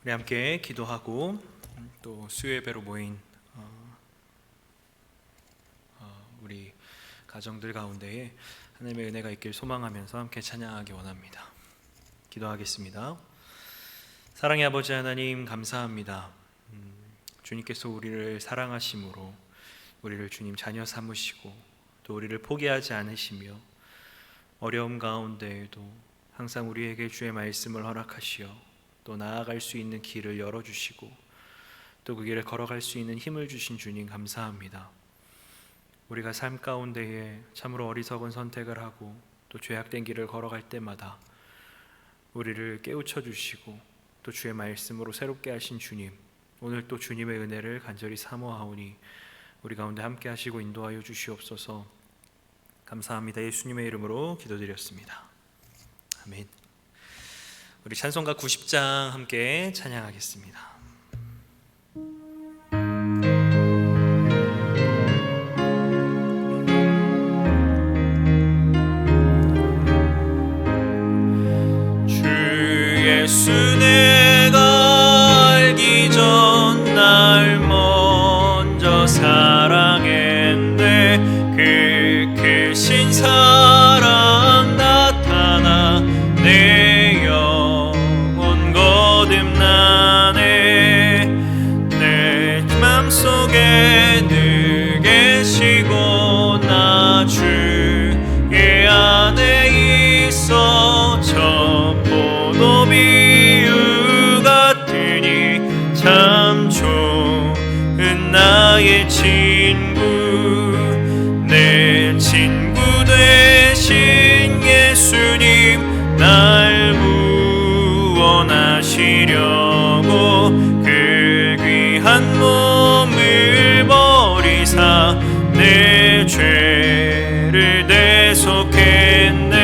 우리 함께 기도하고 또 수요예배로 모인 우리 가정들 가운데에 하나님의 은혜가 있길 소망하면서 함께 찬양하기 원합니다. 기도하겠습니다. 사랑의 아버지 하나님, 감사합니다. 주님께서 우리를 사랑하심으로 우리를 주님 자녀 삼으시고 또 우리를 포기하지 않으시며 어려움 가운데에도 항상 우리에게 주의 말씀을 허락하시어 또 나아갈 수 있는 길을 열어주시고 또 그 길을 걸어갈 수 있는 힘을 주신 주님, 감사합니다. 우리가 삶 가운데에 참으로 어리석은 선택을 하고 또 죄악된 길을 걸어갈 때마다 우리를 깨우쳐 주시고 또 주의 말씀으로 새롭게 하신 주님, 오늘 또 주님의 은혜를 간절히 사모하오니 우리 가운데 함께 하시고 인도하여 주시옵소서. 감사합니다. 예수님의 이름으로 기도드렸습니다. 아멘. 우리 찬송가 90장 함께 찬양하겠습니다. 주 예수 내가 알기 전 날 먼저 사랑했네. 그 크신 사랑 나타나 내 영혼 거듭나네. 내 맘속에 늘 계시고 나 주의 안에 있어 저 포도비유 같으니 참 좋은 나의 친구. 내 친구 되신 예수님 날 구원하시려고 그 귀한 몸을 버리사 내 죄를 대속했네.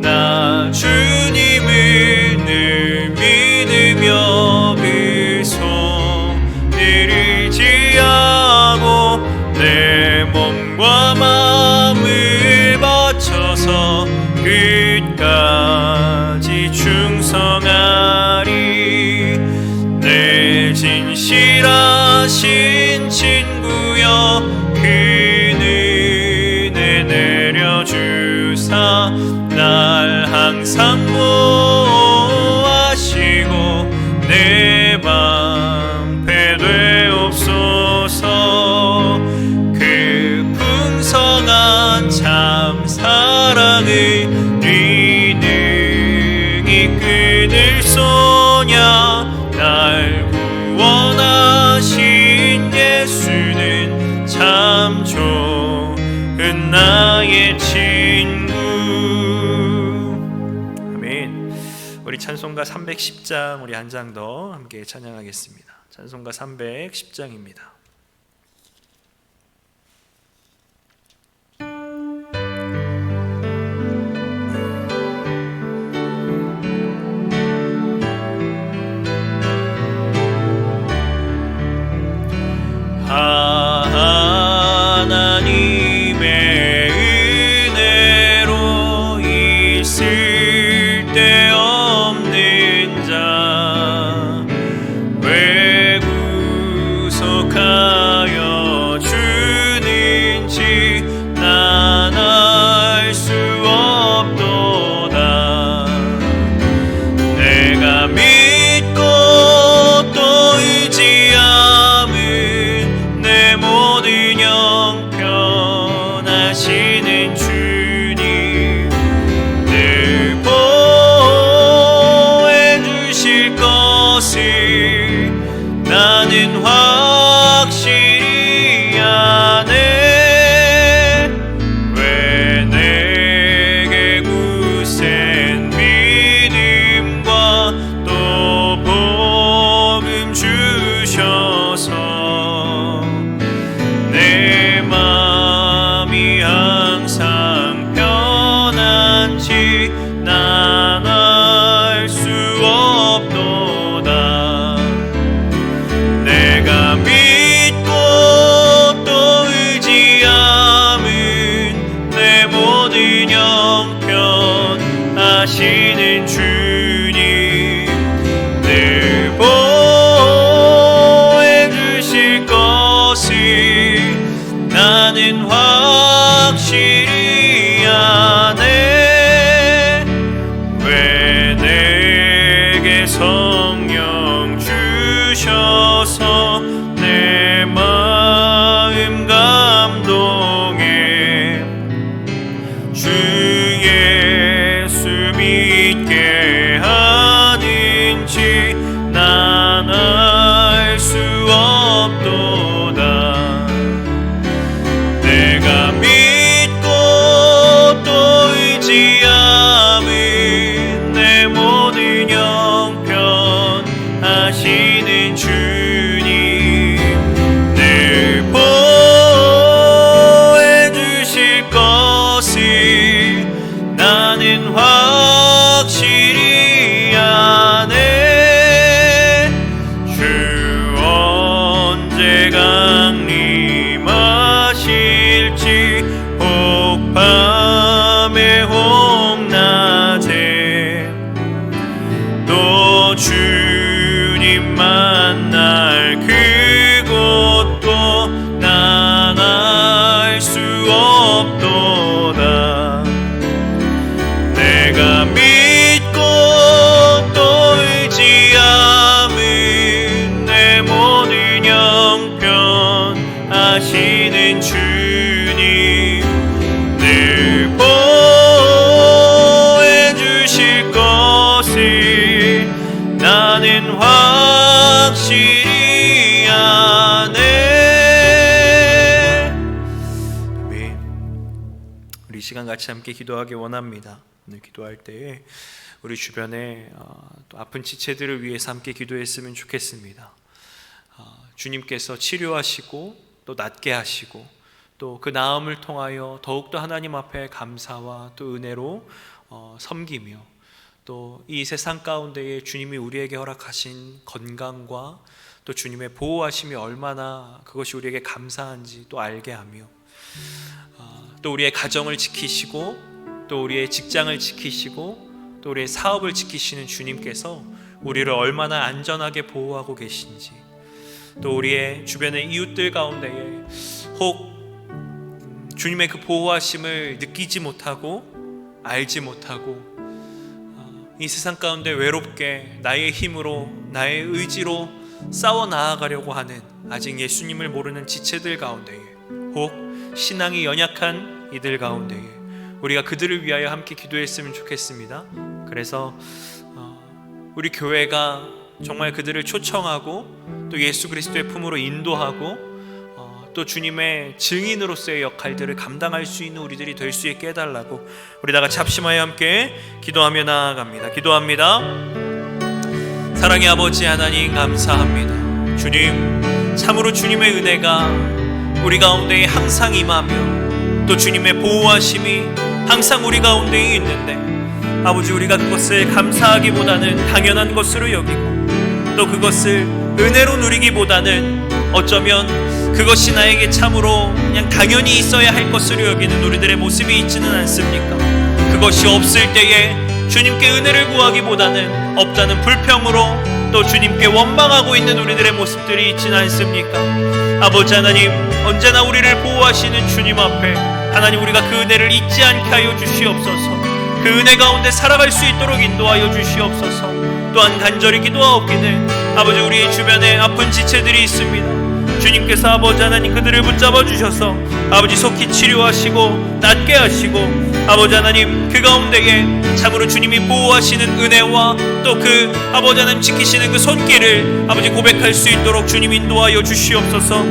나 주님을 늘 믿으며 그 손을 의지하고 내 몸과 마음을 바쳐서 끝까지 충성하리. 내 진실하신 친구여 그 은혜 내려주사 날 항상 보호하시고 내 방패 되옵소서. 그 풍성한 참 사랑을 능히 끊을 소냐. 날 구원하신 예수는 참 좋은 나의 친구. 아멘. 우리 찬송가 310장 우리 한 장 더 함께 찬양하겠습니다. 찬송가 310장입니다. 하나님의 은혜로 있을 데 없는 자 왜 구속하여 주는지 난 알 수 없도다. 내가 믿고 또 의지함은 내 모든 형편 하시는 주님 늘 보호해 주실 것을 나는 확실히 아네. 왜 내게 굳센 믿음과 또 복음 주셔서 내 마음이 항상 편한지 난 알 수 없도다. 내가 믿고 또 의지함은 내 모든 형편 하시는 주님 늘 믿게 하는지 난 알 수 없도다. 내가 믿고 또 의지함은 내 모든 형편 하시는 주님 늘 보호해 주실 것을 나는 확실히 아네. 주 언제 강림하실지 혹 밤에 혹 낮에 또 주님 만날 그곳도 난 알 수 없도다. 내가 믿고 또 의지함은 내 모든 형편 하시는 주님 늘 보호해 주실 것을 나는 확실히 아네. 아멘. 우리 이 시간 같이 함께 기도하기 원합니다. 오늘 기도할 때에 우리 주변에 또 아픈 지체들을 위해서 함께 기도했으면 좋겠습니다. 주님께서 치료하시고 또 낫게 하시고 또 그 나음을 통하여 더욱더 하나님 앞에 감사와 또 은혜로 섬기며 또 이 세상 가운데에 주님이 우리에게 허락하신 건강과 또 주님의 보호하심이 얼마나 그것이 우리에게 감사한지 또 알게 하며 또 우리의 가정을 지키시고 또 우리의 직장을 지키시고 또 우리의 사업을 지키시는 주님께서 우리를 얼마나 안전하게 보호하고 계신지 또 우리의 주변의 이웃들 가운데에 혹 주님의 그 보호하심을 느끼지 못하고 알지 못하고 이 세상 가운데 외롭게 나의 힘으로 나의 의지로 싸워 나아가려고 하는 아직 예수님을 모르는 지체들 가운데에 혹 신앙이 연약한 이들 가운데에 우리가 그들을 위하여 함께 기도했으면 좋겠습니다. 그래서 우리 교회가 정말 그들을 초청하고 또 예수 그리스도의 품으로 인도하고 또 주님의 증인으로서의 역할들을 감당할 수 있는 우리들이 될 수 있게 해달라고 우리 다 같이 합심하여 함께 기도하며 나아갑니다. 기도합니다. 사랑의 아버지 하나님 감사합니다. 주님 참으로 주님의 은혜가 우리 가운데에 항상 임하며 또 주님의 보호하심이 항상 우리 가운데에 있는데 아버지 우리가 그것을 감사하기보다는 당연한 것으로 여기고 또 그것을 은혜로 누리기보다는 어쩌면 그것이 나에게 참으로 그냥 당연히 있어야 할 것으로 여기는 우리들의 모습이 있지는 않습니까? 그것이 없을 때에 주님께 은혜를 구하기보다는 없다는 불평으로 또 주님께 원망하고 있는 우리들의 모습들이 있지는 않습니까? 아버지 하나님 언제나 우리를 보호하시는 주님 앞에 하나님 우리가 그 은혜를 잊지 않게 하여 주시옵소서. 그 은혜 가운데 살아갈 수 있도록 인도하여 주시옵소서. 또한 간절히 기도하옵기는 아버지 우리 주변에 아픈 지체들이 있습니다. 주님께서 아버지 하나님 그들을 붙잡아 주셔서 아버지 속히 치료하시고 낫게 하시고 아버지 하나님 그 가운데에 참으로 주님이 보호하시는 은혜와 또 그 아버지 하나님 지키시는 그 손길을 아버지 고백할 수 있도록 주님 인도하여 주시옵소서.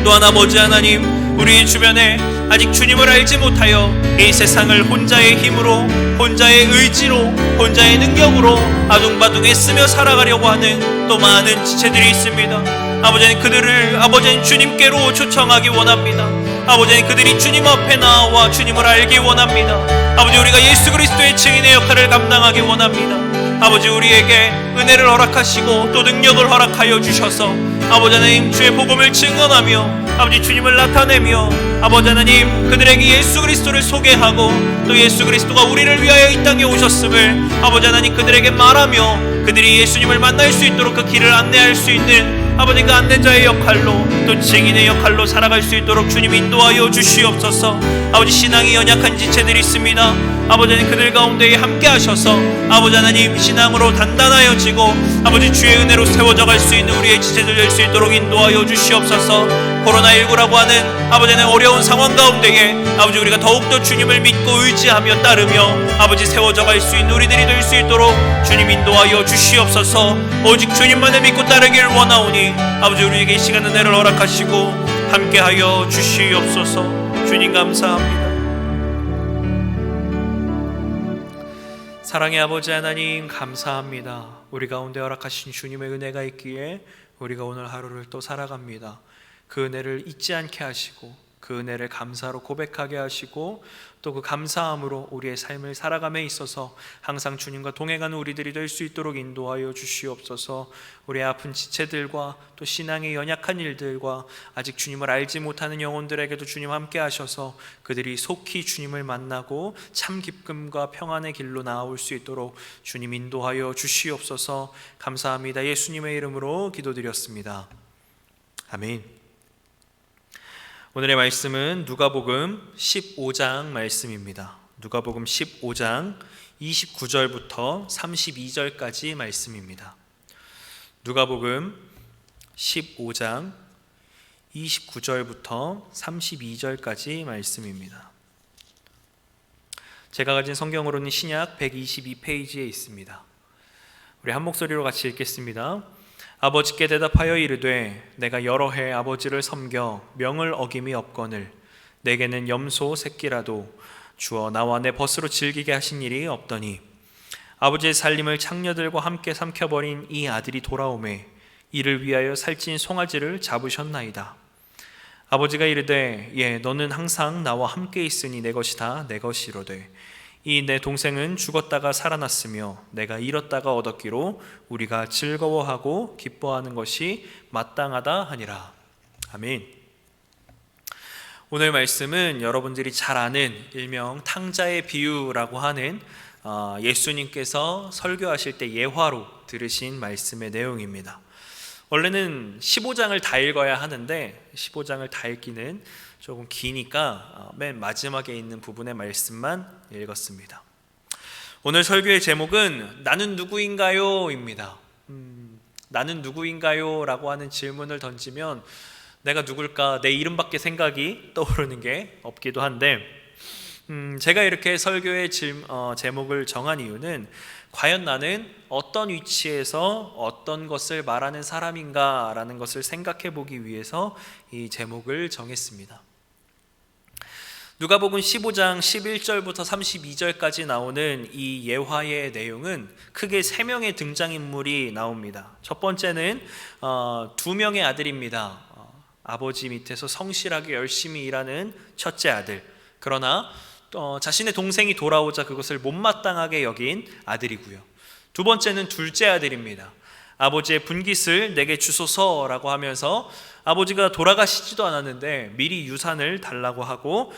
또한 아버지 하나님 우리 주변에 아직 주님을 알지 못하여 이 세상을 혼자의 힘으로 혼자의 의지로 혼자의 능력으로 아둥바둥 애쓰며 살아가려고 하는 또 많은 지체들이 있습니다. 아버지는 그들을 아버지는 주님께로 초청하기 원합니다. 아버지는 그들이 주님 앞에 나와 주님을 알기 원합니다. 아버지 우리가 예수 그리스도의 증인의 역할을 감당하기 원합니다. 아버지 우리에게 은혜를 허락하시고 또 능력을 허락하여 주셔서 아버지 하나님 주의 복음을 증언하며 아버지 주님을 나타내며 아버지 하나님 그들에게 예수 그리스도를 소개하고 또 예수 그리스도가 우리를 위하여 이 땅에 오셨음을 아버지 하나님 그들에게 말하며 그들이 예수님을 만날 수 있도록 그 길을 안내할 수 있는 아버지 그 안내자의 역할로 또 증인의 역할로 살아갈 수 있도록 주님 인도하여 주시옵소서. 아버지 신앙이 연약한 지체들이 있습니다. 아버지 하나님 그들 가운데에 함께 하셔서 아버지 하나님 신앙으로 단단하여지고 아버지 주의 은혜로 세워져 갈 수 있는 우리의 지체들 될 수 있도록 인도하여 주시옵소서. 코로나19라고 하는 아버지는 어려운 상황 가운데에 아버지 우리가 더욱더 주님을 믿고 의지하며 따르며 아버지 세워져 갈 수 있는 우리들이 될 수 있도록 주님 인도하여 주시옵소서. 오직 주님만을 믿고 따르기를 원하오니 아버지 우리에게 이 시간 은혜를 허락하시고 함께하여 주시옵소서. 주님 감사합니다. 사랑의 아버지 하나님 감사합니다. 우리 가운데 허락하신 주님의 은혜가 있기에 우리가 오늘 하루를 또 살아갑니다. 그 은혜를 잊지 않게 하시고 그 은혜를 감사로 고백하게 하시고 또 그 감사함으로 우리의 삶을 살아감에 있어서 항상 주님과 동행하는 우리들이 될 수 있도록 인도하여 주시옵소서. 우리의 아픈 지체들과 또 신앙의 연약한 일들과 아직 주님을 알지 못하는 영혼들에게도 주님 함께 하셔서 그들이 속히 주님을 만나고 참 기쁨과 평안의 길로 나아올 수 있도록 주님 인도하여 주시옵소서. 감사합니다. 예수님의 이름으로 기도드렸습니다. 아멘. 오늘의 말씀은 누가복음 15장 말씀입니다. 누가복음 15장 29절부터 32절까지 말씀입니다. 누가복음 15장 29절부터 32절까지 말씀입니다. 제가 가진 성경으로는 신약 122페이지에 있습니다. 우리 한 목소리로 같이 읽겠습니다. 아버지께 대답하여 이르되 내가 여러 해 아버지를 섬겨 명을 어김이 없거늘 내게는 염소 새끼라도 주어 나와 내 벗으로 즐기게 하신 일이 없더니 아버지의 살림을 창녀들과 함께 삼켜버린 이 아들이 돌아오매 이를 위하여 살찐 송아지를 잡으셨나이다. 아버지가 이르되 예 너는 항상 나와 함께 있으니 내 것이다 내 것이로되 이 내 동생은 죽었다가 살아났으며 내가 잃었다가 얻었기로 우리가 즐거워하고 기뻐하는 것이 마땅하다 하니라. 아멘. 오늘 말씀은 여러분들이 잘 아는 일명 탕자의 비유라고 하는 예수님께서 설교하실 때 예화로 들으신 말씀의 내용입니다. 원래는 15장을 다 읽어야 하는데 15장을 다 읽기는 조금 기니까 맨 마지막에 있는 부분의 말씀만 읽었습니다. 오늘 설교의 제목은 나는 누구인가요? 입니다. 나는 누구인가요? 라고 하는 질문을 던지면 내가 누굴까? 내 이름밖에 생각이 떠오르는 게 없기도 한데 제가 이렇게 설교의 제목을 정한 이유는 과연 나는 어떤 위치에서 어떤 것을 말하는 사람인가 라는 것을 생각해 보기 위해서 이 제목을 정했습니다. 누가복음 15장 11절부터 32절까지 나오는 이 예화의 내용은 크게 3명의 등장인물이 나옵니다. 첫 번째는 2명의 아들입니다. 아버지 밑에서 성실하게 열심히 일하는 첫째 아들, 그러나 자신의 동생이 돌아오자 그것을 못마땅하게 여긴 아들이고요. 두 번째는 둘째 아들입니다. 아버지의 분깃을 내게 주소서라고 하면서 아버지가 돌아가시지도 않았는데 미리 유산을 달라고 하고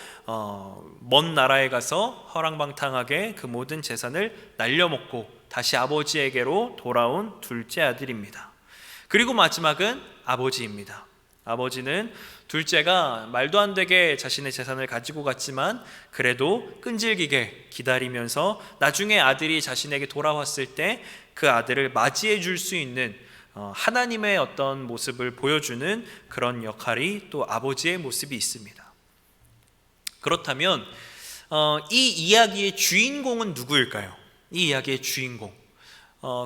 먼 나라에 가서 허랑방탕하게 그 모든 재산을 날려먹고 다시 아버지에게로 돌아온 둘째 아들입니다. 그리고 마지막은 아버지입니다. 아버지는 둘째가 말도 안 되게 자신의 재산을 가지고 갔지만 그래도 끈질기게 기다리면서 나중에 아들이 자신에게 돌아왔을 때 그 아들을 맞이해 줄 수 있는 하나님의 어떤 모습을 보여주는 그런 역할이 또 아버지의 모습이 있습니다. 그렇다면 이 이야기의 주인공은 누구일까요? 이 이야기의 주인공,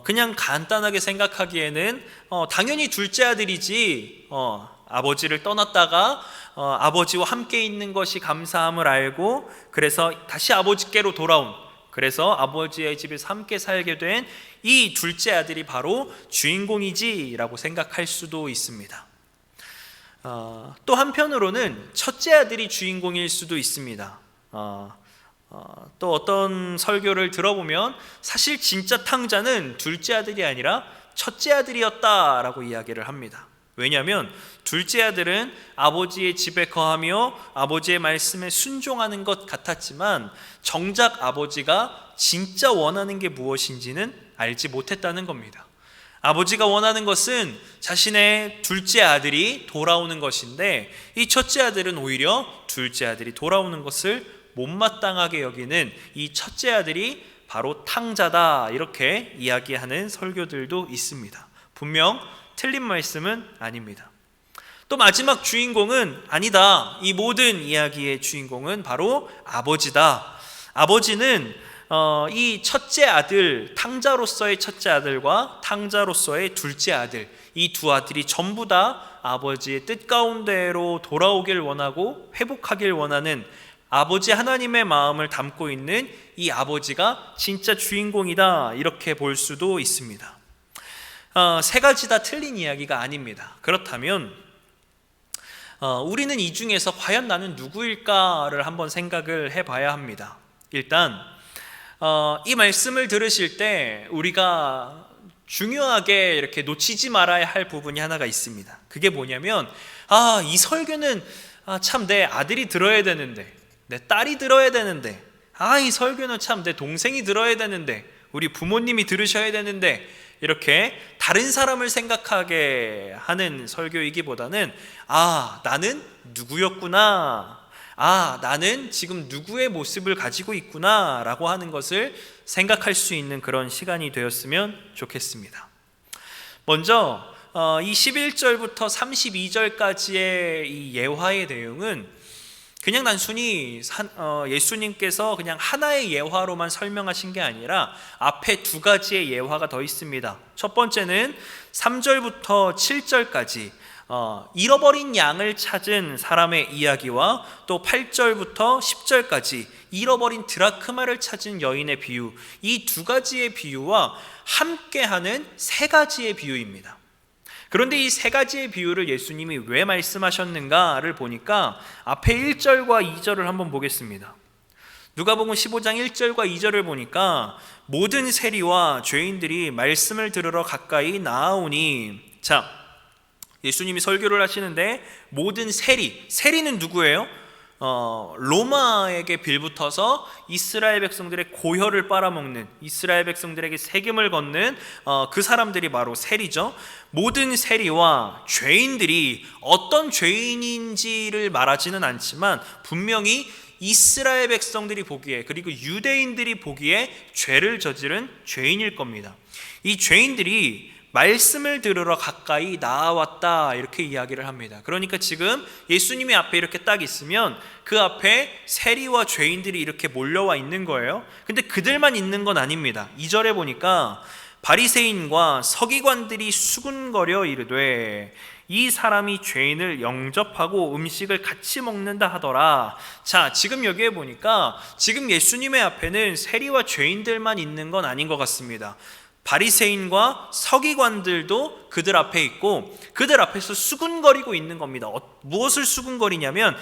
그냥 간단하게 생각하기에는 당연히 둘째 아들이지, 아버지를 떠났다가 아버지와 함께 있는 것이 감사함을 알고 그래서 다시 아버지께로 돌아온, 그래서 아버지의 집에서 함께 살게 된 이 둘째 아들이 바로 주인공이지라고 생각할 수도 있습니다. 또 한편으로는 첫째 아들이 주인공일 수도 있습니다. 또 어떤 설교를 들어보면 사실 진짜 탕자는 둘째 아들이 아니라 첫째 아들이었다라고 이야기를 합니다. 왜냐하면 둘째 아들은 아버지의 집에 거하며 아버지의 말씀에 순종하는 것 같았지만 정작 아버지가 진짜 원하는 게 무엇인지는 알지 못했다는 겁니다. 아버지가 원하는 것은 자신의 둘째 아들이 돌아오는 것인데 이 첫째 아들은 오히려 둘째 아들이 돌아오는 것을 못마땅하게 여기는 이 첫째 아들이 바로 탕자다, 이렇게 이야기하는 설교들도 있습니다. 분명 틀린 말씀은 아닙니다. 또 마지막 주인공은 아니다. 이 모든 이야기의 주인공은 바로 아버지다. 아버지는 이 첫째 아들, 탕자로서의 첫째 아들과 탕자로서의 둘째 아들, 이 두 아들이 전부 다 아버지의 뜻 가운데로 돌아오길 원하고 회복하길 원하는 아버지 하나님의 마음을 담고 있는 이 아버지가 진짜 주인공이다, 이렇게 볼 수도 있습니다. 세 가지 다 틀린 이야기가 아닙니다. 그렇다면 우리는 이 중에서 과연 나는 누구일까를 한번 생각을 해봐야 합니다. 일단 이 말씀을 들으실 때 우리가 중요하게 이렇게 놓치지 말아야 할 부분이 하나가 있습니다. 그게 뭐냐면 이 설교는 참 내 아들이 들어야 되는데, 내 딸이 들어야 되는데, 이 설교는 참 내 동생이 들어야 되는데, 우리 부모님이 들으셔야 되는데, 이렇게 다른 사람을 생각하게 하는 설교이기보다는 나는 누구였구나, 나는 지금 누구의 모습을 가지고 있구나 라고 하는 것을 생각할 수 있는 그런 시간이 되었으면 좋겠습니다. 먼저 이 11절부터 32절까지의 이 예화의 내용은 그냥 단순히 예수님께서 그냥 하나의 예화로만 설명하신 게 아니라 앞에 두 가지의 예화가 더 있습니다. 첫 번째는 3절부터 7절까지 잃어버린 양을 찾은 사람의 이야기와 또 8절부터 10절까지 잃어버린 드라크마를 찾은 여인의 비유, 이 두 가지의 비유와 함께하는 세 가지의 비유입니다. 그런데 이 세 가지의 비유를 예수님이 왜 말씀하셨는가를 보니까 앞에 1절과 2절을 한번 보겠습니다. 누가복음 15장 1절과 2절을 보니까 모든 세리와 죄인들이 말씀을 들으러 가까이 나아오니, 예수님이 설교를 하시는데 모든 세리는 누구예요? 로마에게 빌붙어서 이스라엘 백성들의 고혈을 빨아먹는, 이스라엘 백성들에게 세금을 걷는 그 사람들이 바로 세리죠. 모든 세리와 죄인들이 어떤 죄인인지를 말하지는 않지만 분명히 이스라엘 백성들이 보기에, 그리고 유대인들이 보기에 죄를 저지른 죄인일 겁니다. 이 죄인들이 말씀을 들으러 가까이 나아왔다, 이렇게 이야기를 합니다. 그러니까 지금 예수님이 앞에 이렇게 딱 있으면 그 앞에 세리와 죄인들이 이렇게 몰려와 있는 거예요. 근데 그들만 있는 건 아닙니다. 2절에 보니까 바리새인과 서기관들이 수군거려 이르되 이 사람이 죄인을 영접하고 음식을 같이 먹는다 하더라. 지금 여기에 보니까 지금 예수님의 앞에는 세리와 죄인들만 있는 건 아닌 것 같습니다. 바리새인과 서기관들도 그들 앞에 있고 그들 앞에서 수군거리고 있는 겁니다. 무엇을 수군거리냐면,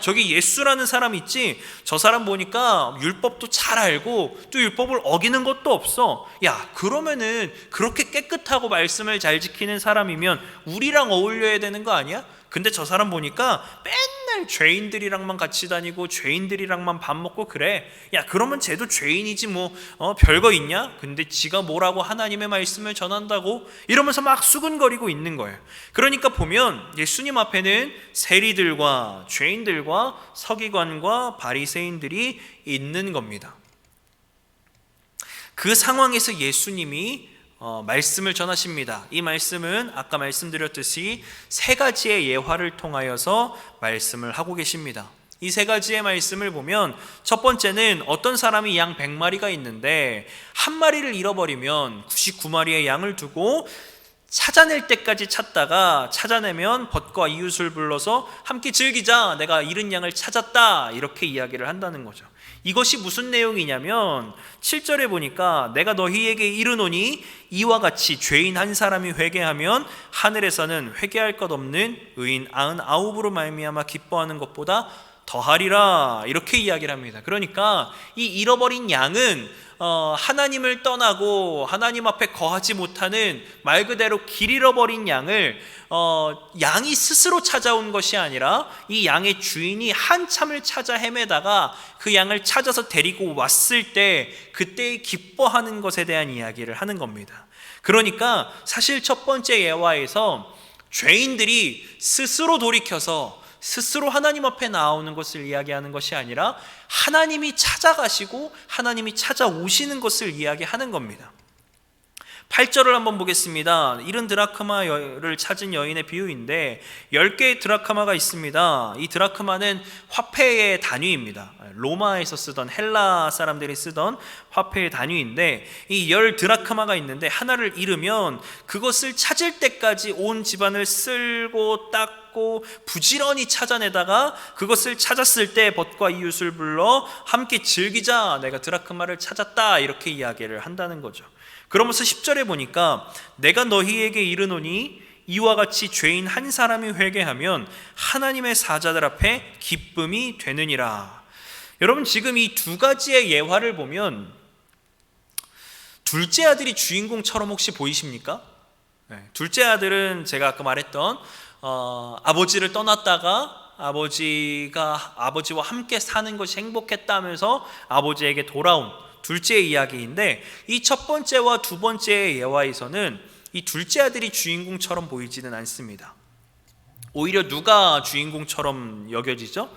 저기 예수라는 사람 있지? 저 사람 보니까 율법도 잘 알고 또 율법을 어기는 것도 없어. 그러면은 그렇게 깨끗하고 말씀을 잘 지키는 사람이면 우리랑 어울려야 되는 거 아니야? 근데 저 사람 보니까 맨날 죄인들이랑만 같이 다니고 죄인들이랑만 밥 먹고 그래. 그러면 쟤도 죄인이지 별거 있냐? 근데 지가 뭐라고 하나님의 말씀을 전한다고? 이러면서 막 수근거리고 있는 거예요. 그러니까 보면 예수님 앞에는 세리들과 죄인들과 서기관과 바리새인들이 있는 겁니다. 그 상황에서 예수님이 말씀을 전하십니다. 이 말씀은 아까 말씀드렸듯이 세 가지의 예화를 통하여서 말씀을 하고 계십니다. 이 세 가지의 말씀을 보면 첫 번째는 어떤 사람이 양 100마리가 있는데 한 마리를 잃어버리면 99마리의 양을 두고 찾아낼 때까지 찾다가 찾아내면 벗과 이웃을 불러서 함께 즐기자, 내가 잃은 양을 찾았다, 이렇게 이야기를 한다는 거죠. 이것이 무슨 내용이냐면 7절에 보니까 내가 너희에게 이르노니 이와 같이 죄인 한 사람이 회개하면 하늘에서는 회개할 것 없는 의인 99으로 말미암아 기뻐하는 것보다 더하리라, 이렇게 이야기를 합니다. 그러니까 이 잃어버린 양은 하나님을 떠나고 하나님 앞에 거하지 못하는 말 그대로 길 잃어버린 양을 양이 스스로 찾아온 것이 아니라 이 양의 주인이 한참을 찾아 헤매다가 그 양을 찾아서 데리고 왔을 때 그때 기뻐하는 것에 대한 이야기를 하는 겁니다. 그러니까 사실 첫 번째 예화에서 죄인들이 스스로 돌이켜서 스스로 하나님 앞에 나오는 것을 이야기하는 것이 아니라 하나님이 찾아가시고 하나님이 찾아오시는 것을 이야기하는 겁니다. 8절을 한번 보겠습니다. 70드라크마를 찾은 여인의 비유인데 10개의 드라크마가 있습니다. 이 드라크마는 화폐의 단위입니다. 로마에서 쓰던, 헬라 사람들이 쓰던 화폐의 단위인데, 이 10드라크마가 있는데 하나를 잃으면 그것을 찾을 때까지 온 집안을 쓸고 닦고 부지런히 찾아내다가 그것을 찾았을 때 벗과 이웃을 불러 함께 즐기자, 내가 드라크마를 찾았다, 이렇게 이야기를 한다는 거죠. 그러면서 10절에 보니까 내가 너희에게 이르노니 이와 같이 죄인 한 사람이 회개하면 하나님의 사자들 앞에 기쁨이 되느니라. 여러분, 지금 이 두 가지의 예화를 보면 둘째 아들이 주인공처럼 혹시 보이십니까? 둘째 아들은 제가 아까 말했던 아버지를 떠났다가 아버지와 함께 사는 것이 행복했다면서 아버지에게 돌아온 둘째의 이야기인데, 이 첫 번째와 두 번째의 예화에서는 이 둘째 아들이 주인공처럼 보이지는 않습니다. 오히려 누가 주인공처럼 여겨지죠?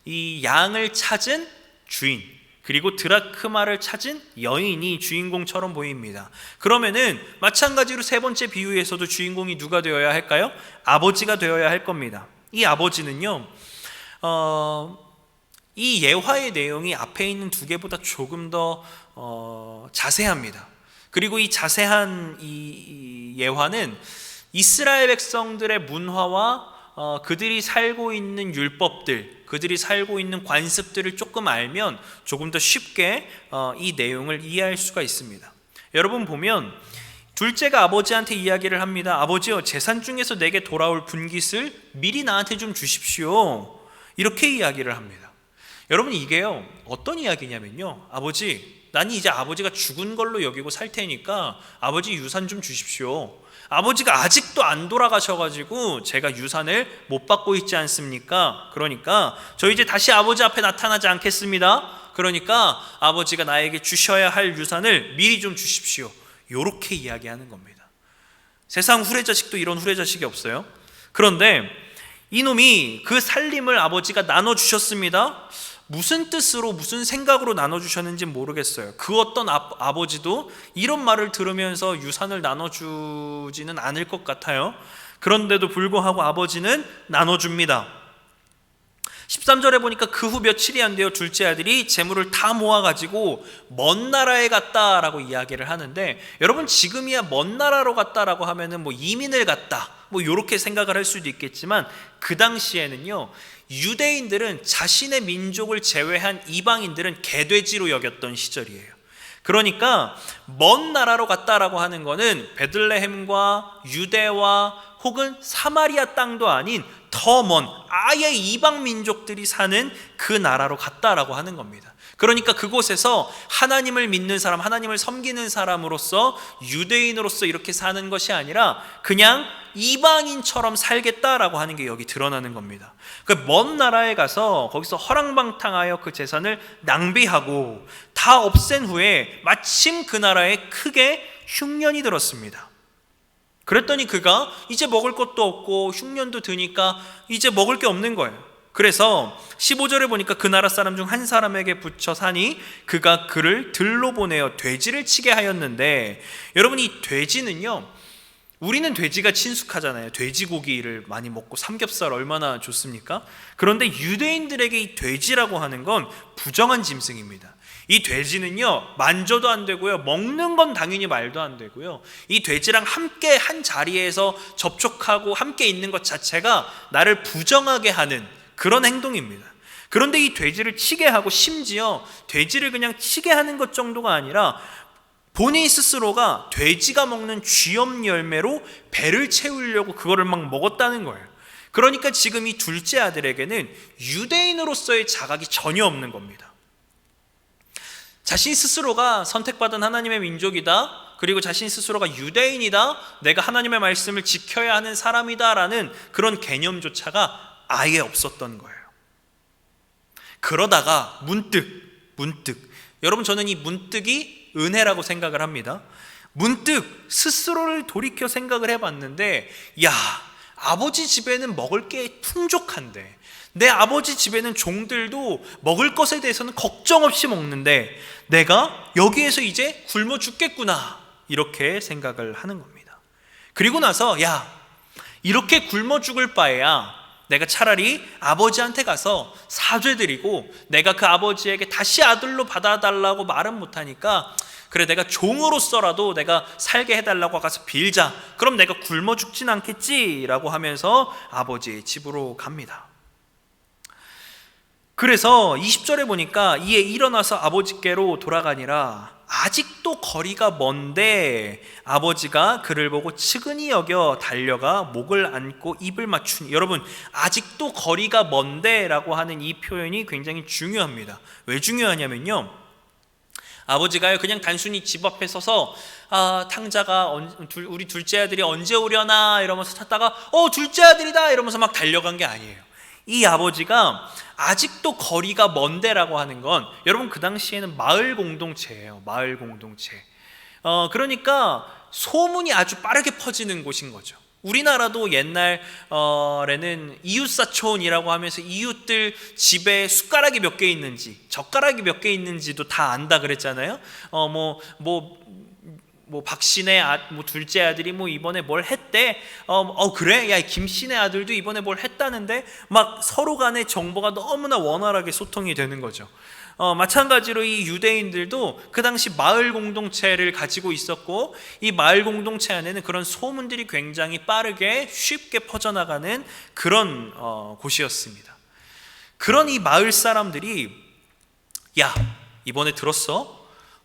이 양을 찾은 주인, 그리고 드라크마를 찾은 여인이 주인공처럼 보입니다. 그러면은 마찬가지로 세 번째 비유에서도 주인공이 누가 되어야 할까요? 아버지가 되어야 할 겁니다. 이 아버지는요, 이 예화의 내용이 앞에 있는 두 개보다 조금 더 자세합니다. 그리고 이 자세한 이 예화는 이스라엘 백성들의 문화와 그들이 살고 있는 율법들, 그들이 살고 있는 관습들을 조금 알면 조금 더 쉽게 이 내용을 이해할 수가 있습니다. 여러분 보면 둘째가 아버지한테 이야기를 합니다. 아버지요, 재산 중에서 내게 돌아올 분깃을 미리 나한테 좀 주십시오, 이렇게 이야기를 합니다. 여러분, 이게요 어떤 이야기냐면요, 아버지, 난 이제 아버지가 죽은 걸로 여기고 살 테니까 아버지 유산 좀 주십시오. 아버지가 아직도 안 돌아가셔가지고 제가 유산을 못 받고 있지 않습니까? 그러니까 저 이제 다시 아버지 앞에 나타나지 않겠습니다. 그러니까 아버지가 나에게 주셔야 할 유산을 미리 좀 주십시오, 요렇게 이야기하는 겁니다. 세상 후레자식도 이런 후레자식이 없어요. 그런데 이놈이 그 살림을 아버지가 나눠주셨습니다. 무슨 뜻으로, 무슨 생각으로 나눠주셨는지 모르겠어요. 그 어떤 아버지도 이런 말을 들으면서 유산을 나눠주지는 않을 것 같아요. 그런데도 불구하고 아버지는 나눠줍니다. 13절에 보니까 그 후 며칠이 안 되어 둘째 아들이 재물을 다 모아가지고 먼 나라에 갔다라고 이야기를 하는데, 여러분 지금이야 먼 나라로 갔다라고 하면은 뭐 이민을 갔다, 뭐 이렇게 생각을 할 수도 있겠지만, 그 당시에는요 유대인들은 자신의 민족을 제외한 이방인들은 개돼지로 여겼던 시절이에요. 그러니까 먼 나라로 갔다라고 하는 거는 베들레헴과 유대와 혹은 사마리아 땅도 아닌 더 먼 아예 이방 민족들이 사는 그 나라로 갔다라고 하는 겁니다. 그러니까 그곳에서 하나님을 믿는 사람, 하나님을 섬기는 사람으로서, 유대인으로서 이렇게 사는 것이 아니라 그냥 이방인처럼 살겠다라고 하는 게 여기 드러나는 겁니다. 그 먼 나라에 가서 거기서 허랑방탕하여 그 재산을 낭비하고 다 없앤 후에 마침 그 나라에 크게 흉년이 들었습니다. 그랬더니 그가 이제 먹을 것도 없고 흉년도 드니까 이제 먹을 게 없는 거예요. 그래서 15절에 보니까 그 나라 사람 중 한 사람에게 붙여 사니 그가 그를 들로 보내어 돼지를 치게 하였는데, 여러분 이 돼지는요, 우리는 돼지가 친숙하잖아요. 돼지고기를 많이 먹고 삼겹살 얼마나 좋습니까? 그런데 유대인들에게 이 돼지라고 하는 건 부정한 짐승입니다. 이 돼지는요 만져도 안 되고요, 먹는 건 당연히 말도 안 되고요, 이 돼지랑 함께 한 자리에서 접촉하고 함께 있는 것 자체가 나를 부정하게 하는 그런 행동입니다. 그런데 이 돼지를 치게 하고, 심지어 돼지를 그냥 치게 하는 것 정도가 아니라 본인 스스로가 돼지가 먹는 쥐염 열매로 배를 채우려고 그거를 막 먹었다는 거예요. 그러니까 지금 이 둘째 아들에게는 유대인으로서의 자각이 전혀 없는 겁니다. 자신 스스로가 선택받은 하나님의 민족이다, 그리고 자신 스스로가 유대인이다, 내가 하나님의 말씀을 지켜야 하는 사람이다 라는 그런 개념조차가 아예 없었던 거예요. 그러다가 문득 여러분, 저는 이 문득이 은혜라고 생각을 합니다. 문득 스스로를 돌이켜 생각을 해봤는데, 야, 아버지 집에는 먹을 게 풍족한데, 내 아버지 집에는 종들도 먹을 것에 대해서는 걱정 없이 먹는데 내가 여기에서 이제 굶어 죽겠구나, 이렇게 생각을 하는 겁니다. 그리고 나서 야, 이렇게 굶어 죽을 바에야 내가 차라리 아버지한테 가서 사죄드리고 내가 그 아버지에게 다시 아들로 받아달라고 말은 못하니까 그래 내가 종으로서라도 내가 살게 해달라고 가서 빌자. 그럼 내가 굶어 죽진 않겠지라고 하면서 아버지의 집으로 갑니다. 그래서 20절에 보니까 이에 일어나서 아버지께로 돌아가니라 아직도 거리가 먼데 아버지가 그를 보고 측은히 여겨 달려가 목을 안고 입을 맞추니, 여러분 아직도 거리가 먼데 라고 하는 이 표현이 굉장히 중요합니다. 왜 중요하냐면요, 아버지가요 그냥 단순히 집 앞에 서서 탕자가 우리 둘째 아들이 언제 오려나 이러면서 찾다가 둘째 아들이다 이러면서 막 달려간 게 아니에요. 이 아버지가 아직도 거리가 먼데라고 하는 건 여러분 그 당시에는 마을 공동체예요. 마을 공동체. 그러니까 소문이 아주 빠르게 퍼지는 곳인 거죠. 우리나라도 옛날에는 이웃사촌이라고 하면서 이웃들 집에 숟가락이 몇 개 있는지 젓가락이 몇 개 있는지도 다 안다 그랬잖아요. 박씨네 둘째 아들이 이번에 뭘 했대. 그래? 야, 김씨네 아들도 이번에 뭘 했다는데 막 서로 간의 정보가 너무나 원활하게 소통이 되는 거죠. 마찬가지로 이 유대인들도 그 당시 마을 공동체를 가지고 있었고 이 마을 공동체 안에는 그런 소문들이 굉장히 빠르게 쉽게 퍼져나가는 그런 곳이었습니다. 그런 이 마을 사람들이 야, 이번에 들었어?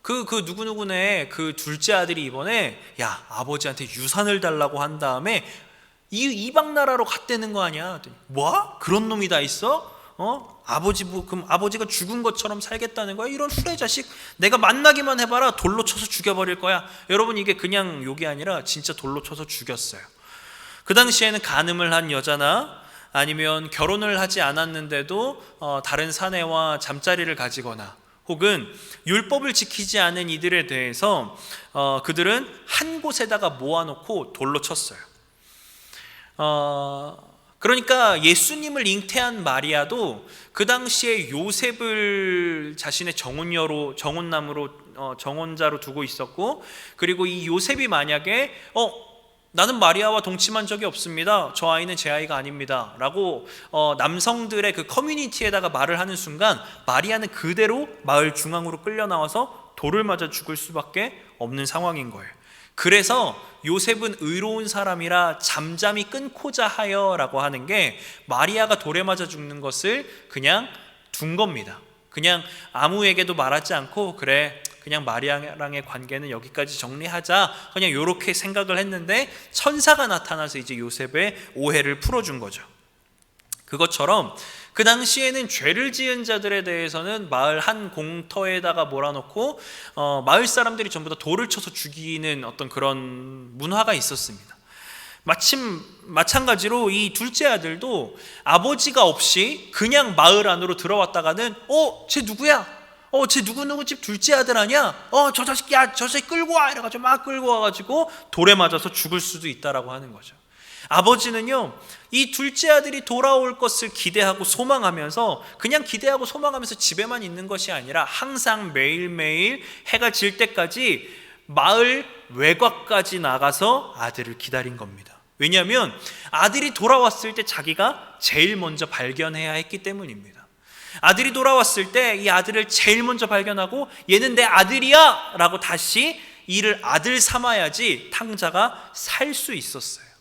그 누구누구네 그 둘째 아들이 이번에 야, 아버지한테 유산을 달라고 한 다음에 이방 나라로 갔다는 거 아니야? 뭐? 그런 놈이 다 있어? 그럼 아버지가 죽은 것처럼 살겠다는 거야? 이런 후레 자식, 내가 만나기만 해봐라 돌로 쳐서 죽여버릴 거야. 여러분 이게 그냥 욕이 아니라 진짜 돌로 쳐서 죽였어요. 그 당시에는 간음을 한 여자나 아니면 결혼을 하지 않았는데도 다른 사내와 잠자리를 가지거나 혹은 율법을 지키지 않은 이들에 대해서 그들은 한 곳에다가 모아놓고 돌로 쳤어요. 그러니까 예수님을 잉태한 마리아도 그 당시에 요셉을 자신의 정혼남으로 정혼자로 두고 있었고, 그리고 이 요셉이 만약에 나는 마리아와 동침한 적이 없습니다, 저 아이는 제 아이가 아닙니다 라고 남성들의 그 커뮤니티에다가 말을 하는 순간 마리아는 그대로 마을 중앙으로 끌려 나와서 돌을 맞아 죽을 수밖에 없는 상황인 거예요. 그래서 요셉은 의로운 사람이라 잠잠히 끊고자 하여 라고 하는 게 마리아가 돌에 맞아 죽는 것을 그냥 둔 겁니다. 그냥 아무에게도 말하지 않고 그래 그냥 마리아랑의 관계는 여기까지 정리하자, 그냥 이렇게 생각을 했는데 천사가 나타나서 이제 요셉의 오해를 풀어준 거죠. 그것처럼 그 당시에는 죄를 지은 자들에 대해서는 마을 한 공터에다가 몰아놓고 마을 사람들이 전부 다 돌을 쳐서 죽이는 어떤 그런 문화가 있었습니다. 마찬가지로 이 둘째 아들도 아버지가 없이 그냥 마을 안으로 들어왔다가는 쟤 누구야? 쟤 누구누구 집 둘째 아들 아니야? 저 자식, 야, 저 자식 끌고 와! 이래가지고 막 끌고 와가지고 돌에 맞아서 죽을 수도 있다라고 하는 거죠. 아버지는요, 이 둘째 아들이 돌아올 것을 기대하고 소망하면서 그냥 기대하고 소망하면서 집에만 있는 것이 아니라 항상 매일매일 해가 질 때까지 마을 외곽까지 나가서 아들을 기다린 겁니다. 왜냐하면 아들이 돌아왔을 때 자기가 제일 먼저 발견해야 했기 때문입니다. 아들이 돌아왔을 때 이 아들을 제일 먼저 발견하고 얘는 내 아들이야 라고 다시 이를 아들 삼아야지 탕자가 살 수 있었어요.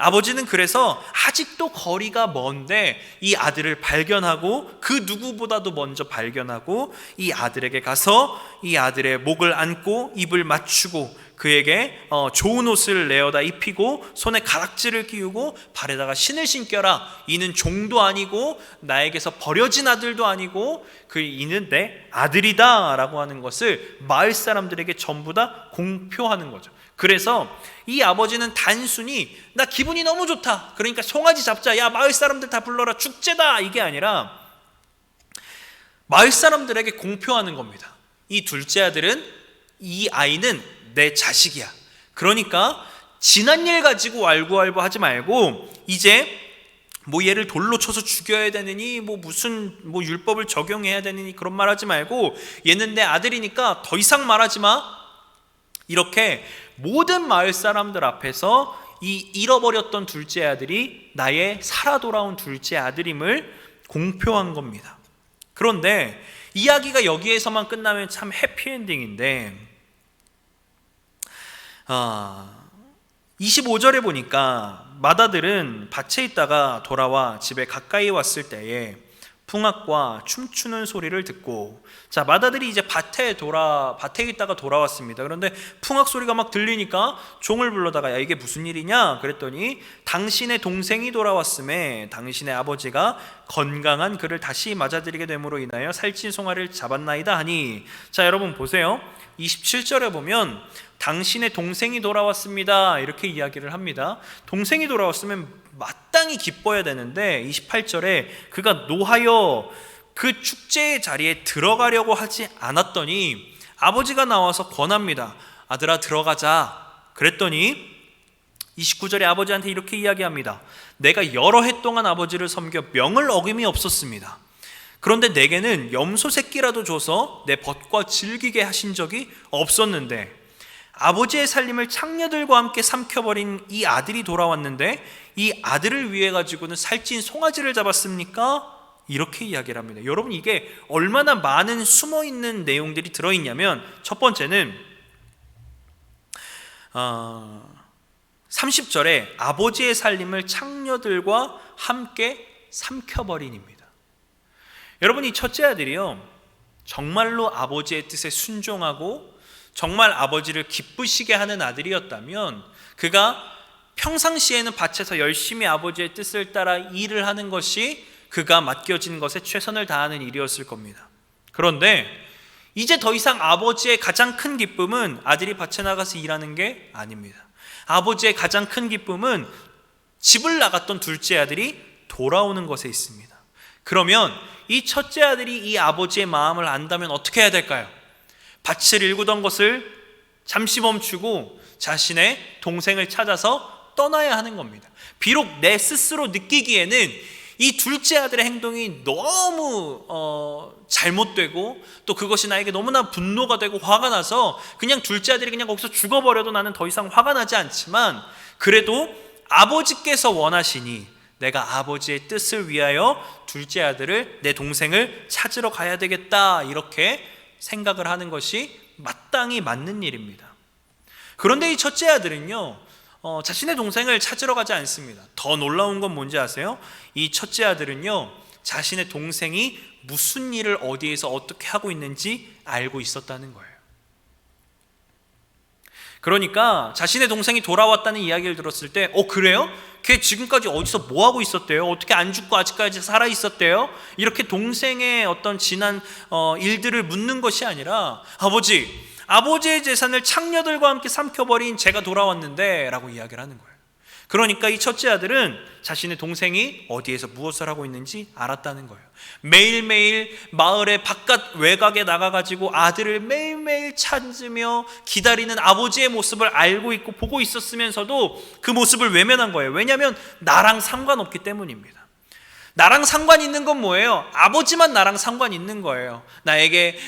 아버지는 그래서 아직도 거리가 먼데 이 아들을 발견하고 그 누구보다도 먼저 발견하고 이 아들에게 가서 이 아들의 목을 안고 입을 맞추고 그에게 좋은 옷을 내어다 입히고 손에 가락지를 끼우고 발에다가 신을 신겨라. 이는 종도 아니고 나에게서 버려진 아들도 아니고 이는 내 아들이다 라고 하는 것을 마을 사람들에게 전부 다 공표하는 거죠. 그래서 이 아버지는 단순히 나 기분이 너무 좋다, 그러니까 송아지 잡자, 야 마을 사람들 다 불러라, 축제다, 이게 아니라 마을 사람들에게 공표하는 겁니다. 이 둘째 아들은, 이 아이는 내 자식이야. 그러니까 지난 일 가지고 알고알고 하지 말고 이제 얘를 돌로 쳐서 죽여야 되느니 무슨 율법을 적용해야 되느니 그런 말 하지 말고 얘는 내 아들이니까 더 이상 말하지 마. 이렇게 모든 마을 사람들 앞에서 이 잃어버렸던 둘째 아들이 나의 살아 돌아온 둘째 아들임을 공표한 겁니다. 그런데 이야기가 여기에서만 끝나면 참 해피엔딩인데 25절에 보니까 마다들은 밭에 있다가 돌아와 집에 가까이 왔을 때에 풍악과 춤추는 소리를 듣고, 자, 마다들이 이제 밭에 있다가 돌아왔습니다. 그런데 풍악 소리가 막 들리니까 종을 불러다가 야, 이게 무슨 일이냐 그랬더니 당신의 동생이 돌아왔음에 당신의 아버지가 건강한 그를 다시 맞아들이게 됨으로 인하여 살찐 송아리를 잡았나이다 하니, 자, 여러분 보세요. 27절에 보면 당신의 동생이 돌아왔습니다 이렇게 이야기를 합니다. 동생이 돌아왔으면 마땅히 기뻐야 되는데 28절에 그가 노하여 그 축제의 자리에 들어가려고 하지 않았더니 아버지가 나와서 권합니다. 아들아 들어가자. 그랬더니 29절에 아버지한테 이렇게 이야기합니다. 내가 여러 해 동안 아버지를 섬겨 명을 어김이 없었습니다. 그런데 내게는 염소 새끼라도 줘서 내 벗과 즐기게 하신 적이 없었는데 아버지의 살림을 창녀들과 함께 삼켜버린 이 아들이 돌아왔는데 이 아들을 위해 가지고는 살찐 송아지를 잡았습니까? 이렇게 이야기를 합니다. 여러분, 이게 얼마나 많은 숨어있는 내용들이 들어있냐면, 첫 번째는 30절에 아버지의 살림을 창녀들과 함께 삼켜버린입니다. 여러분, 이 첫째 아들이요, 정말로 아버지의 뜻에 순종하고 정말 아버지를 기쁘시게 하는 아들이었다면 그가 평상시에는 밭에서 열심히 아버지의 뜻을 따라 일을 하는 것이 그가 맡겨진 것에 최선을 다하는 일이었을 겁니다. 그런데 이제 더 이상 아버지의 가장 큰 기쁨은 아들이 밭에 나가서 일하는 게 아닙니다. 아버지의 가장 큰 기쁨은 집을 나갔던 둘째 아들이 돌아오는 것에 있습니다. 그러면 이 첫째 아들이 이 아버지의 마음을 안다면 어떻게 해야 될까요? 밭을 일구던 것을 잠시 멈추고 자신의 동생을 찾아서 떠나야 하는 겁니다. 비록 내 스스로 느끼기에는 이 둘째 아들의 행동이 너무 잘못되고 또 그것이 나에게 너무나 분노가 되고 화가 나서 그냥 둘째 아들이 그냥 거기서 죽어버려도 나는 더 이상 화가 나지 않지만, 그래도 아버지께서 원하시니 내가 아버지의 뜻을 위하여 둘째 아들을, 내 동생을 찾으러 가야 되겠다, 이렇게 생각을 하는 것이 마땅히 맞는 일입니다. 그런데 이 첫째 아들은요, 자신의 동생을 찾으러 가지 않습니다. 더 놀라운 건 뭔지 아세요? 이 첫째 아들은요, 자신의 동생이 무슨 일을 어디에서 어떻게 하고 있는지 알고 있었다는 거예요. 그러니까 자신의 동생이 돌아왔다는 이야기를 들었을 때 그래요? 걔 지금까지 어디서 뭐 하고 있었대요? 어떻게 안 죽고 아직까지 살아 있었대요? 이렇게 동생의 어떤 지난 일들을 묻는 것이 아니라, 아버지의 재산을 창녀들과 함께 삼켜버린 제가 돌아왔는데 라고 이야기를 하는 거예요. 그러니까 이 첫째 아들은 자신의 동생이 어디에서 무엇을 하고 있는지 알았다는 거예요. 매일매일 마을의 바깥 외곽에 나가가지고 아들을 매일매일 찾으며 기다리는 아버지의 모습을 알고 있고 보고 있었으면서도 그 모습을 외면한 거예요. 왜냐하면 나랑 상관없기 때문입니다. 나랑 상관 있는 건 뭐예요? 아버지만 나랑 상관 있는 거예요. 나에게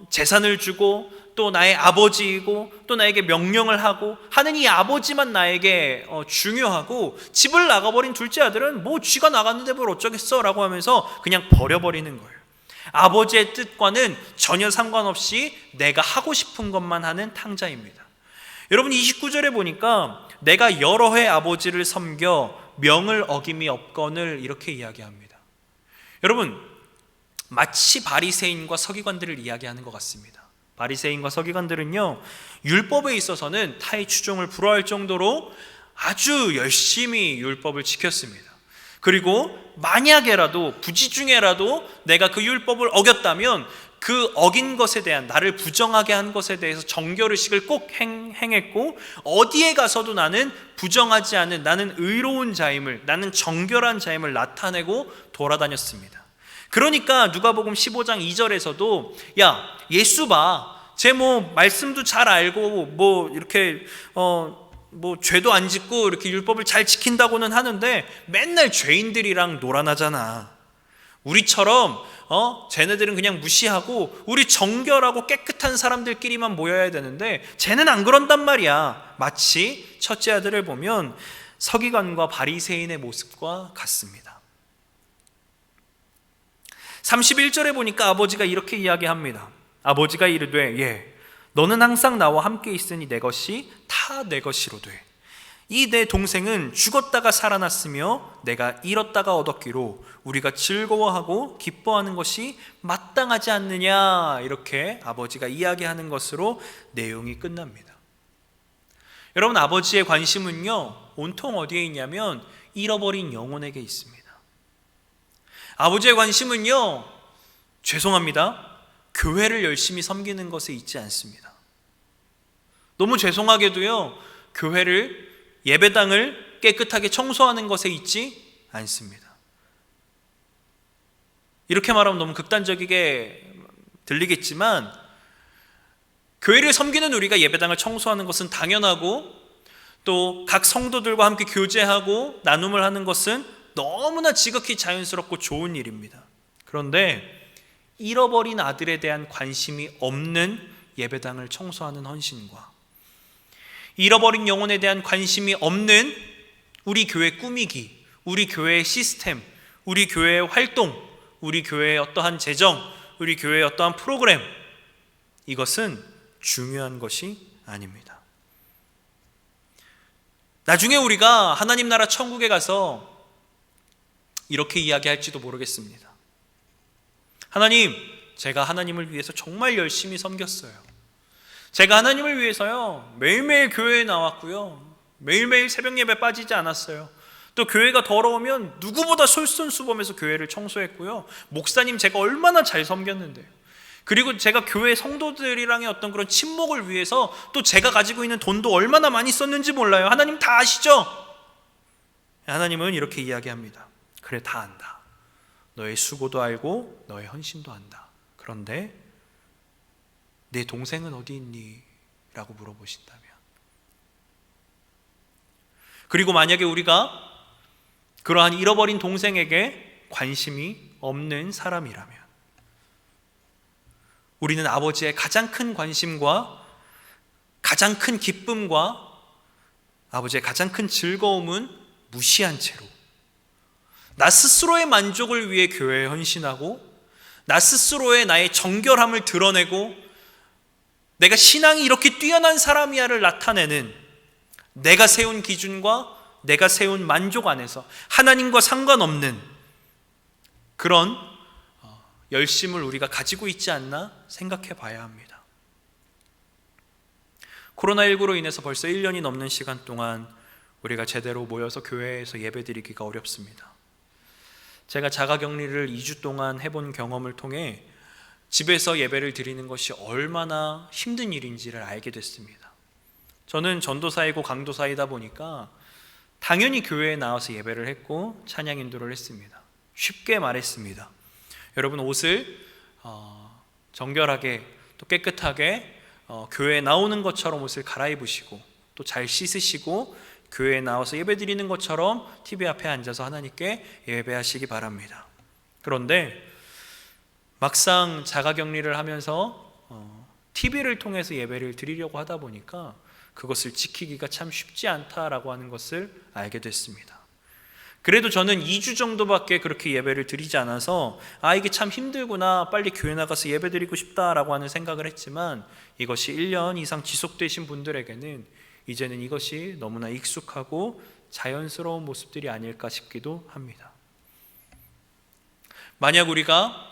재산을 주고 또 나의 아버지이고 또 나에게 명령을 하고 하는 이 아버지만 나에게 중요하고, 집을 나가버린 둘째 아들은 뭐 쥐가 나갔는데 뭘 어쩌겠어 라고 하면서 그냥 버려버리는 거예요. 아버지의 뜻과는 전혀 상관없이 내가 하고 싶은 것만 하는 탕자입니다. 여러분, 29절에 보니까 내가 여러 해 아버지를 섬겨 명을 어김이 없거늘 이렇게 이야기합니다. 여러분, 마치 바리새인과 서기관들을 이야기하는 것 같습니다. 바리새인과 서기관들은요, 율법에 있어서는 타의 추종을 불허할 정도로 아주 열심히 율법을 지켰습니다. 그리고 만약에라도 부지 중에라도 내가 그 율법을 어겼다면 그 어긴 것에 대한, 나를 부정하게 한 것에 대해서 정결의식을 꼭 행했고, 어디에 가서도 나는 부정하지 않은, 나는 의로운 자임을, 나는 정결한 자임을 나타내고 돌아다녔습니다. 그러니까 누가복음 15장 2절에서도 야, 예수 봐, 쟤 뭐 말씀도 잘 알고 뭐 이렇게 뭐 죄도 안 짓고 이렇게 율법을 잘 지킨다고는 하는데 맨날 죄인들이랑 놀아나잖아. 우리처럼 쟤네들은 그냥 무시하고 우리 정결하고 깨끗한 사람들끼리만 모여야 되는데 쟤는 안 그런단 말이야. 마치 첫째 아들을 보면 서기관과 바리새인의 모습과 같습니다. 31절에 보니까 아버지가 이렇게 이야기합니다. 아버지가 이르되 너는 항상 나와 함께 있으니 내 것이 다 내 것이로 돼. 이 내 동생은 죽었다가 살아났으며 내가 잃었다가 얻었기로 우리가 즐거워하고 기뻐하는 것이 마땅하지 않느냐. 이렇게 아버지가 이야기하는 것으로 내용이 끝납니다. 여러분, 아버지의 관심은요 온통 어디에 있냐면 잃어버린 영혼에게 있습니다. 아버지의 관심은요, 죄송합니다, 교회를 열심히 섬기는 것에 있지 않습니다. 너무 죄송하게도요, 교회를, 예배당을 깨끗하게 청소하는 것에 있지 않습니다. 이렇게 말하면 너무 극단적이게 들리겠지만, 교회를 섬기는 우리가 예배당을 청소하는 것은 당연하고, 또 각 성도들과 함께 교제하고 나눔을 하는 것은 너무나 지극히 자연스럽고 좋은 일입니다. 그런데 잃어버린 아들에 대한 관심이 없는 예배당을 청소하는 헌신과 잃어버린 영혼에 대한 관심이 없는 우리 교회 꾸미기, 우리 교회의 시스템, 우리 교회의 활동, 우리 교회의 어떠한 재정, 우리 교회의 어떠한 프로그램, 이것은 중요한 것이 아닙니다. 나중에 우리가 하나님 나라 천국에 가서 이렇게 이야기할지도 모르겠습니다. 하나님, 제가 하나님을 위해서 정말 열심히 섬겼어요. 제가 하나님을 위해서요 매일매일 교회에 나왔고요, 매일매일 새벽 예배 빠지지 않았어요. 또 교회가 더러우면 누구보다 솔선수범해서 교회를 청소했고요, 목사님 제가 얼마나 잘 섬겼는데요. 그리고 제가 교회 성도들이랑의 어떤 그런 친목을 위해서 또 제가 가지고 있는 돈도 얼마나 많이 썼는지 몰라요. 하나님 다 아시죠? 하나님은 이렇게 이야기합니다. 그래, 다 안다. 너의 수고도 알고 너의 헌신도 안다. 그런데 내 동생은 어디 있니? 라고 물어보신다면, 그리고 만약에 우리가 그러한 잃어버린 동생에게 관심이 없는 사람이라면, 우리는 아버지의 가장 큰 관심과 가장 큰 기쁨과 아버지의 가장 큰 즐거움은 무시한 채로 나 스스로의 만족을 위해 교회에 헌신하고, 나 스스로의 나의 정결함을 드러내고, 내가 신앙이 이렇게 뛰어난 사람이야를 나타내는 내가 세운 기준과 내가 세운 만족 안에서 하나님과 상관없는 그런 열심을 우리가 가지고 있지 않나 생각해 봐야 합니다. 코로나19로 인해서 벌써 1년이 넘는 시간 동안 우리가 제대로 모여서 교회에서 예배드리기가 어렵습니다. 제가 자가격리를 2주 동안 해본 경험을 통해 집에서 예배를 드리는 것이 얼마나 힘든 일인지를 알게 됐습니다. 저는 전도사이고 강도사이다 보니까 당연히 교회에 나와서 예배를 했고 찬양 인도를 했습니다. 쉽게 말했습니다. 여러분, 옷을 정결하게 또 깨끗하게 교회에 나오는 것처럼 옷을 갈아입으시고 또 잘 씻으시고 교회에 나와서 예배드리는 것처럼 TV 앞에 앉아서 하나님께 예배하시기 바랍니다. 그런데 막상 자가격리를 하면서 TV를 통해서 예배를 드리려고 하다 보니까 그것을 지키기가 참 쉽지 않다라고 하는 것을 알게 됐습니다. 그래도 저는 2주 정도밖에 그렇게 예배를 드리지 않아서 이게 참 힘들구나, 빨리 교회 나가서 예배 드리고 싶다라고 하는 생각을 했지만, 이것이 1년 이상 지속되신 분들에게는 이제는 이것이 너무나 익숙하고 자연스러운 모습들이 아닐까 싶기도 합니다. 만약 우리가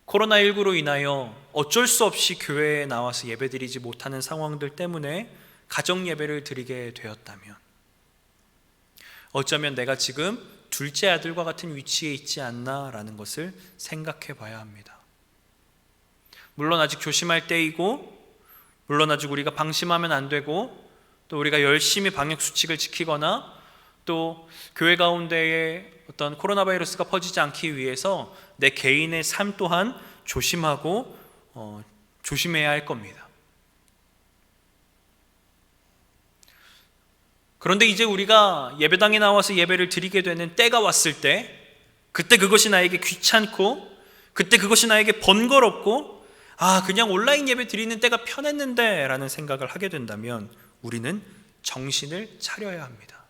코로나19로 인하여 어쩔 수 없이 교회에 나와서 예배드리지 못하는 상황들 때문에 가정 예배를 드리게 되었다면, 어쩌면 내가 지금 둘째 아들과 같은 위치에 있지 않나라는 것을 생각해 봐야 합니다. 물론 아직 조심할 때이고, 물론 아직 우리가 방심하면 안 되고, 또 우리가 열심히 방역 수칙을 지키거나 또 교회 가운데에 어떤 코로나 바이러스가 퍼지지 않기 위해서 내 개인의 삶 또한 조심하고 조심해야 할 겁니다. 그런데 이제 우리가 예배당에 나와서 예배를 드리게 되는 때가 왔을 때, 그때 그것이 나에게 귀찮고, 그때 그것이 나에게 번거롭고, 그냥 온라인 예배 드리는 때가 편했는데 라는 생각을 하게 된다면 우리는 정신을 차려야 합니다.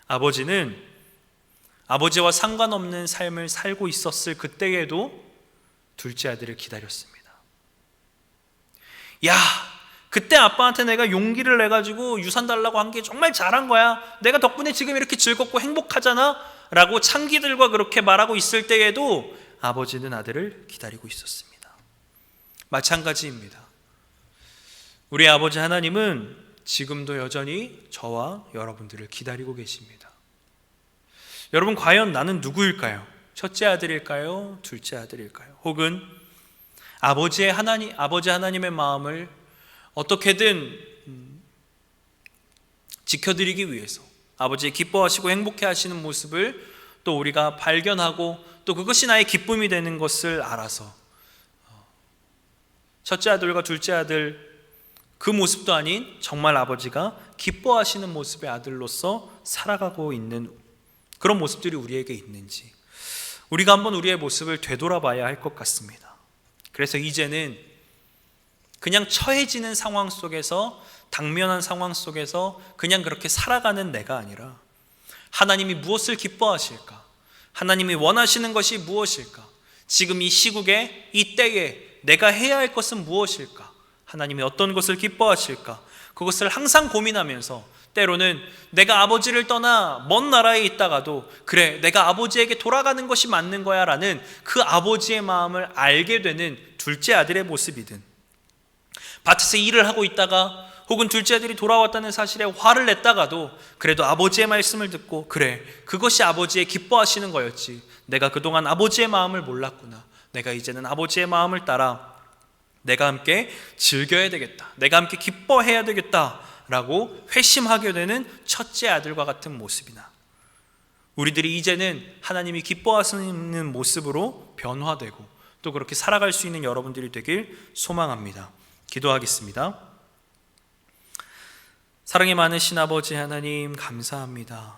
아버지는 아버지와 상관없는 삶을 살고 있었을 그때에도 둘째 아들을 기다렸습니다. 그때 아빠한테 내가 용기를 내가지고 유산 달라고 한 게 정말 잘한 거야. 내가 덕분에 지금 이렇게 즐겁고 행복하잖아 라고 창기들과 그렇게 말하고 있을 때에도 아버지는 아들을 기다리고 있었습니다. 마찬가지입니다. 우리 아버지 하나님은 지금도 여전히 저와 여러분들을 기다리고 계십니다. 여러분, 과연 나는 누구일까요? 첫째 아들일까요? 둘째 아들일까요? 혹은 아버지 하나님의 마음을 어떻게든 지켜드리기 위해서 아버지의 기뻐하시고 행복해 하시는 모습을 또 우리가 발견하고 또 그것이 나의 기쁨이 되는 것을 알아서 첫째 아들과 둘째 아들 그 모습도 아닌 정말 아버지가 기뻐하시는 모습의 아들로서 살아가고 있는 그런 모습들이 우리에게 있는지 우리가 한번 우리의 모습을 되돌아봐야 할 것 같습니다. 그래서 이제는 그냥 처해지는 상황 속에서, 당면한 상황 속에서 그냥 그렇게 살아가는 내가 아니라 하나님이 무엇을 기뻐하실까? 하나님이 원하시는 것이 무엇일까? 지금 이 시국에, 이 때에 내가 해야 할 것은 무엇일까? 하나님이 어떤 것을 기뻐하실까? 그것을 항상 고민하면서 때로는 내가 아버지를 떠나 먼 나라에 있다가도 그래, 내가 아버지에게 돌아가는 것이 맞는 거야 라는 그 아버지의 마음을 알게 되는 둘째 아들의 모습이든, 밭에서 일을 하고 있다가 혹은 둘째 아들이 돌아왔다는 사실에 화를 냈다가도 그래도 아버지의 말씀을 듣고 그래, 그것이 아버지의 기뻐하시는 거였지, 내가 그동안 아버지의 마음을 몰랐구나, 내가 이제는 아버지의 마음을 따라 내가 함께 즐겨야 되겠다, 내가 함께 기뻐해야 되겠다 라고 회심하게 되는 첫째 아들과 같은 모습이나, 우리들이 이제는 하나님이 기뻐하시는 모습으로 변화되고 또 그렇게 살아갈 수 있는 여러분들이 되길 소망합니다. 기도하겠습니다. 사랑이 많으신 아버지 하나님, 감사합니다.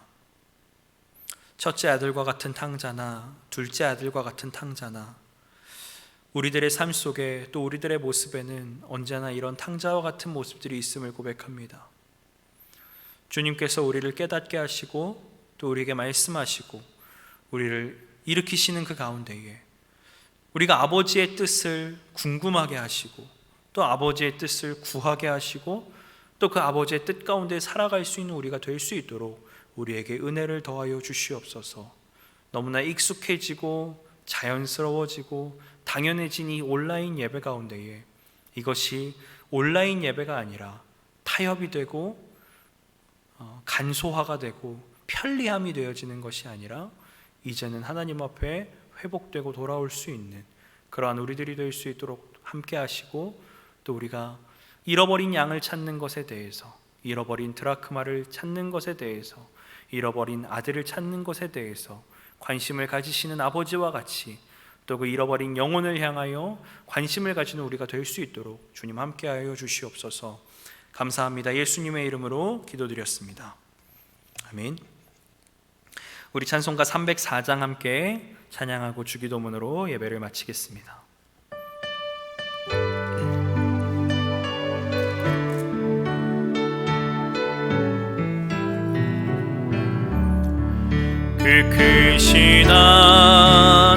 첫째 아들과 같은 탕자나 둘째 아들과 같은 탕자나 우리들의 삶 속에 또 우리들의 모습에는 언제나 이런 탕자와 같은 모습들이 있음을 고백합니다. 주님께서 우리를 깨닫게 하시고 또 우리에게 말씀하시고 우리를 일으키시는 그 가운데에 우리가 아버지의 뜻을 궁금하게 하시고 또 아버지의 뜻을 구하게 하시고 또 그 아버지의 뜻 가운데 살아갈 수 있는 우리가 될 수 있도록 우리에게 은혜를 더하여 주시옵소서. 너무나 익숙해지고 자연스러워지고 당연해진 이 온라인 예배 가운데에 이것이 온라인 예배가 아니라 타협이 되고 간소화가 되고 편리함이 되어지는 것이 아니라 이제는 하나님 앞에 회복되고 돌아올 수 있는 그러한 우리들이 될 수 있도록 함께 하시고 또 우리가 잃어버린 양을 찾는 것에 대해서, 잃어버린 드라크마를 찾는 것에 대해서, 잃어버린 아들을 찾는 것에 대해서 관심을 가지시는 아버지와 같이 또 그 잃어버린 영혼을 향하여 관심을 가지는 우리가 될 수 있도록 주님 함께하여 주시옵소서. 감사합니다. 예수님의 이름으로 기도드렸습니다. 아멘. 우리 찬송가 304장 함께 찬양하고 주기도문으로 예배를 마치겠습니다. 그 크신 하나님의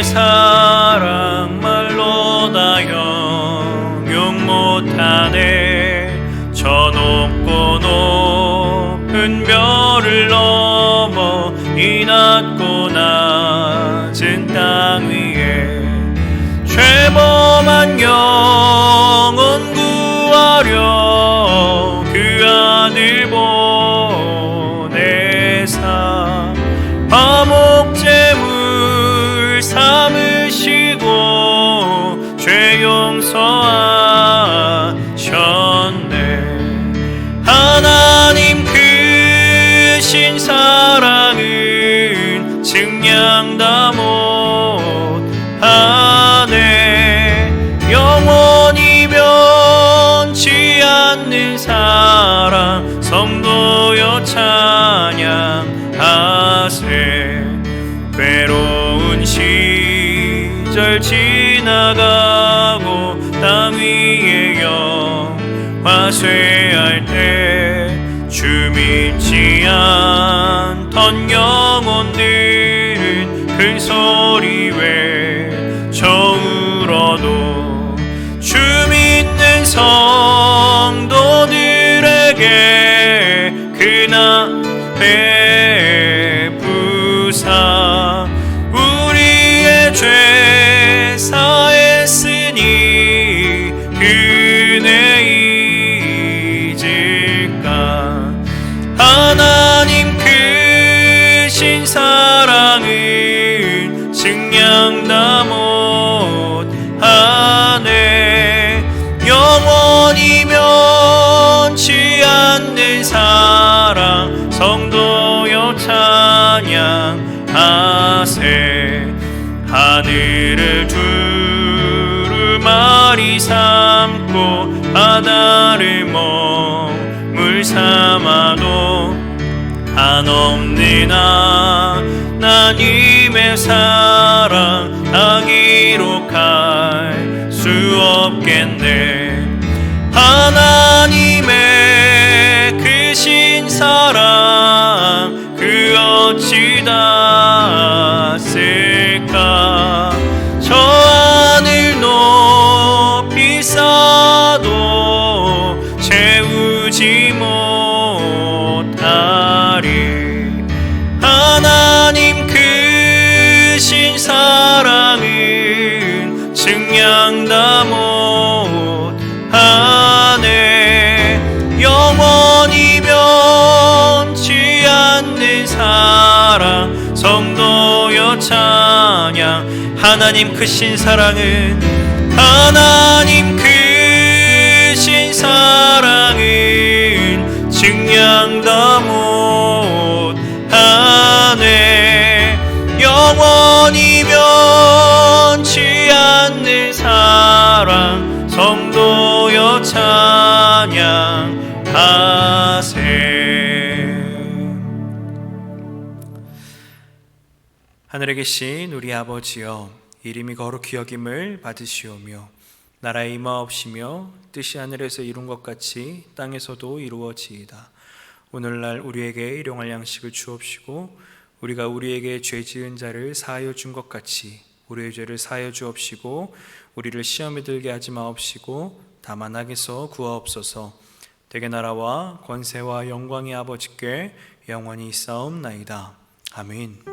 사랑 말로 다 형용 못하네. 저 높고 높은 별을 넘어 이 낮고 낮은 땅 위에 죄범한 영혼 구하려 그 아들 보내사 화목제물 삼으시고 죄 용서하셨네. 하나님 크신 사랑은 증량 다 못하네. 땅 위에 영화 쇠할 때 주 믿지 않던 영혼들은 큰 소리 외쳐 울어도 주 믿는 성도들에게 그날 베푸사 우리의 죄 사했으니 그네 잊을까. 하나님 크신 사랑은 증량 다 못하네. 영원히 면치 않는 사랑 성도여 찬양하세. 하늘을 두루마리 삼고 바다를 먹물 삼아도 한없는 하나님의 사랑 다 기록할 수 없겠네. 하나님의 크신 사랑 그 어찌 닿았을까. 저 하늘 높이 쌓아도 채우지 못하리. 하나님 크신 사랑은 증량 다 못하네. 영원히 변치 않는 사랑 성도여 찬양. 하나님 크신 사랑은 하나님 크신 사랑은 증량 다 못하네. 영원히 변치 않는 사랑 성도여 찬양하세. 하늘에 계신 우리 아버지여, 이름이 거룩히 여김을 받으시오며 나라의 임하옵시며 뜻이 하늘에서 이룬 것 같이 땅에서도 이루어지이다. 오늘날 우리에게 일용할 양식을 주옵시고 우리가 우리에게 죄 지은 자를 사하여 준 것 같이 우리의 죄를 사하여 주옵시고 우리를 시험에 들게 하지 마옵시고 다만 악에서 구하옵소서. 대개 나라와 권세와 영광이 아버지께 영원히 있사옵나이다. 아멘.